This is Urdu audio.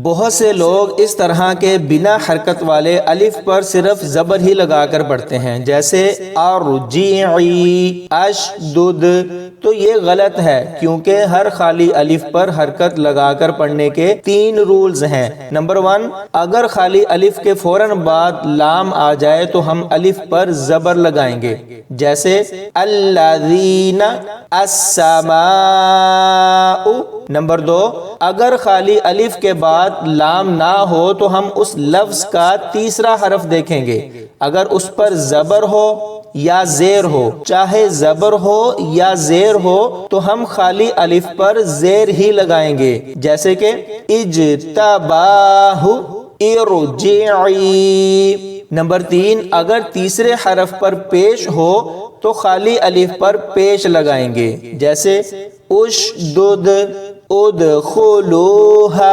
بہت سے لوگ اس طرح کے بنا حرکت والے الف پر صرف زبر ہی لگا کر پڑھتے ہیں، جیسے ارجعی، اشدد، تو یہ غلط ہے کیونکہ ہر خالی الف پر حرکت لگا کر پڑھنے کے 3 رولز ہیں۔ نمبر 1، اگر خالی الف کے فوراً بعد لام آ جائے تو ہم الف پر زبر لگائیں گے، جیسے الذین، السماء۔ نمبر 2، اگر خالی الف کے بعد لام نہ ہو تو ہم اس لفظ کا تیسرا حرف دیکھیں گے، اگر اس پر زبر ہو یا زیر ہو، چاہے زبر ہو یا زیر ہو، تو ہم خالی الف پر زیر ہی لگائیں گے، جیسے کہ اجتباہ، ارجعی۔ نمبر 3، اگر تیسرے حرف پر پیش ہو تو خالی الف پر پیش لگائیں گے، جیسے اشدد، ادخلوها۔